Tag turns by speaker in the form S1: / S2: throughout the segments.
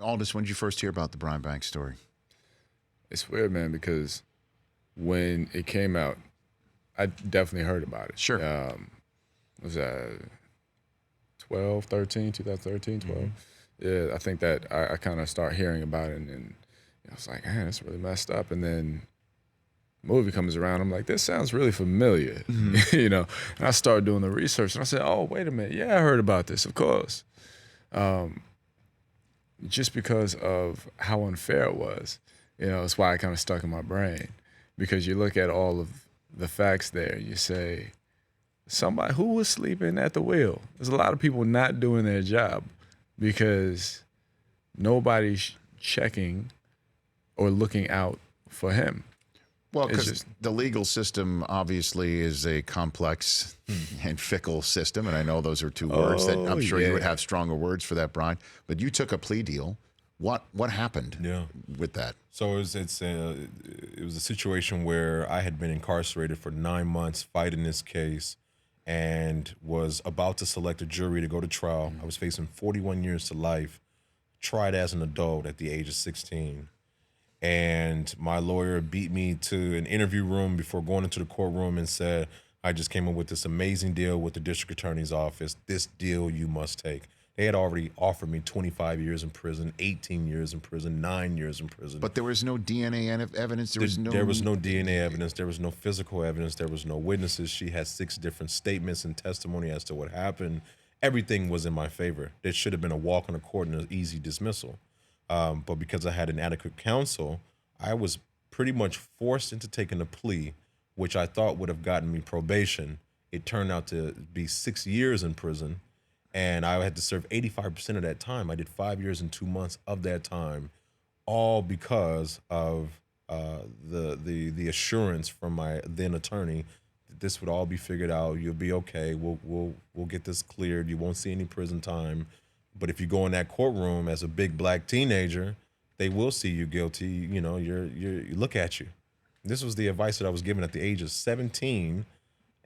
S1: Aldis, when did you first hear about the Brian Banks story?
S2: It's weird, man, because when it came out, I definitely heard about it.
S1: Sure.
S2: Was that 2013, 12? Yeah, I think that I kind of start hearing about it, and I was like, man, it's really messed up. And then the movie comes around, I'm like, this sounds really familiar, you know? And I started doing the research, and I said, oh, wait a minute. Yeah, I heard about this, of course. Just because of how unfair it was. It's why it kind of stuck in my brain. Because you look at all of the facts there, you say, somebody who was sleeping at the wheel. There's a lot of people not doing their job because nobody's checking or looking out for him.
S1: Well, because the legal system obviously is a complex and fickle system, and I know those are two words that I'm sure you would have stronger words for that, Brian. But you took a plea deal. What happened with that?
S3: So it was a situation where I had been incarcerated for 9 months fighting this case and was about to select a jury to go to trial. I was facing 41 years to life, tried as an adult at the age of 16. And my lawyer beat me to an interview room before going into the courtroom and said, I just came up with this amazing deal with the district attorney's office. This deal you must take. They had already offered me 25 years in prison, 18 years in prison, 9 years in prison.
S1: But there was no DNA evidence?
S3: There was no DNA evidence. There was no physical evidence. There was no witnesses. She had 6 different statements and testimony as to what happened. Everything was in my favor. There should have been a walk in the court and an easy dismissal. But because I had inadequate counsel, I was pretty much forced into taking a plea, which I thought would have gotten me probation. It turned out to be 6 years in prison, and I had to serve 85% of that time. I did 5 years and 2 months of that time, all because of the assurance from my then attorney that this would all be figured out. You'll be okay. We'll get this cleared. You won't see any prison time. But if you go in that courtroom as a big black teenager, they will see you guilty. You look at you. This was the advice that I was given at the age of 17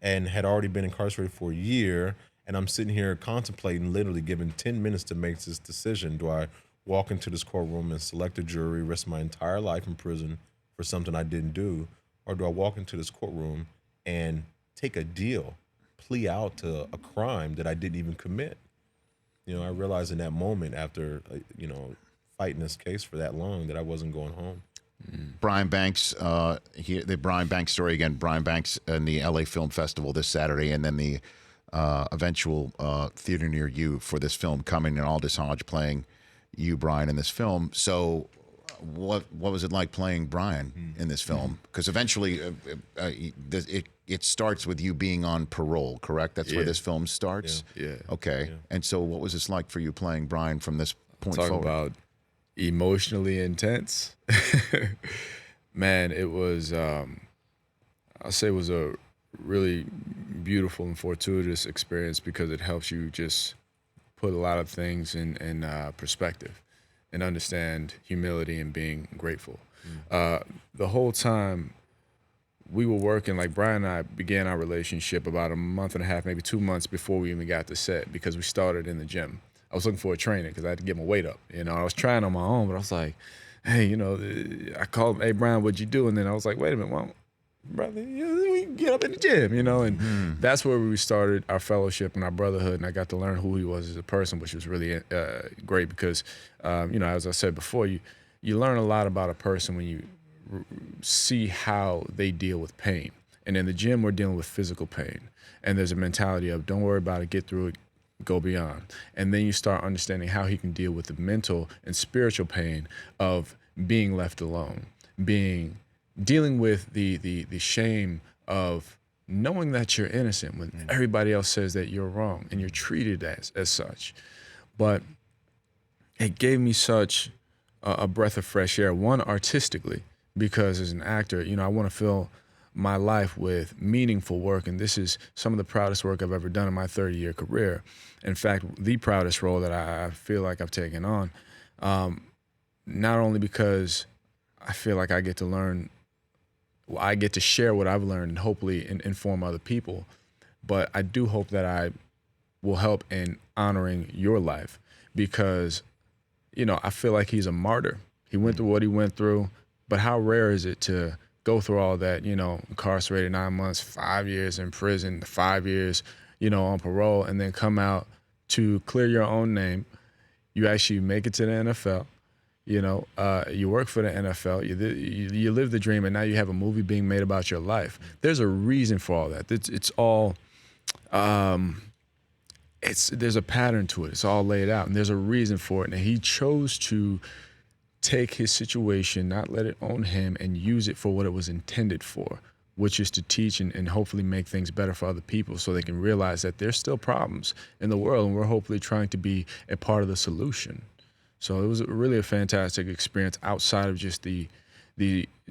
S3: and had already been incarcerated for a year. And I'm sitting here contemplating, literally given 10 minutes to make this decision. Do I walk into this courtroom and select a jury, risk my entire life in prison for something I didn't do? Or do I walk into this courtroom and take a deal, plea out to a crime that I didn't even commit? I realized in that moment after, fighting this case for that long that I wasn't going home.
S1: Brian Banks, the Brian Banks story again, Brian Banks in the LA Film Festival this Saturday, and then the eventual theater near you for this film coming, and Aldis Hodge playing you, Brian, in this film. So what was it like playing Brian in this film? Because eventually it starts with you being on parole, correct? That's where this film starts?
S2: Yeah.
S1: Okay. Yeah. And so what was this like for you playing Brian from this point
S2: forward?
S1: Talk
S2: about emotionally intense. Man, it was, I'll say it was a really beautiful and fortuitous experience because it helps you just put a lot of things in perspective and understand humility and being grateful. The whole time we were working, like Brian and I began our relationship about a month and a half, maybe 2 months before we even got to set because we started in the gym. I was looking for a trainer because I had to get my weight up. I was trying on my own, but I was like, hey, I called him, hey, Brian, what'd you do? And then I was like, wait a minute, well, brother, we can get up in the gym, and that's where we started our fellowship and our brotherhood, and I got to learn who he was as a person, which was really great because, as I said before, you learn a lot about a person when you see how they deal with pain. And in the gym, we're dealing with physical pain, and there's a mentality of don't worry about it, get through it, go beyond. And then you start understanding how he can deal with the mental and spiritual pain of being left alone, dealing with the shame of knowing that you're innocent when everybody else says that you're wrong and you're treated as such. But it gave me such a breath of fresh air, one, artistically, because as an actor, I want to fill my life with meaningful work, and this is some of the proudest work I've ever done in my 30-year career. In fact, the proudest role that I feel like I've taken on, not only because I feel like I get to share what I've learned and hopefully inform other people, but I do hope that I will help in honoring your life because I feel like he's a martyr. He went through what he went through, but how rare is it to go through all that, incarcerated 9 months, 5 years in prison, 5 years, on parole, and then come out to clear your own name. You actually make it to the NFL. You work for the NFL. You live the dream, and now you have a movie being made about your life. There's a reason for all that. It's all, there's a pattern to it. It's all laid out, and there's a reason for it. And he chose to take his situation, not let it own him, and use it for what it was intended for, which is to teach and hopefully make things better for other people so they can realize that there's still problems in the world, and we're hopefully trying to be a part of the solution. So it was really a fantastic experience outside of just the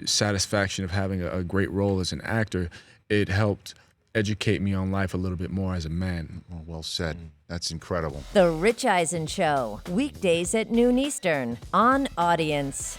S2: satisfaction of having a great role as an actor. It helped educate me on life a little bit more as a man.
S1: Well said. That's incredible.
S4: The Rich Eisen Show, weekdays at noon Eastern on Audience.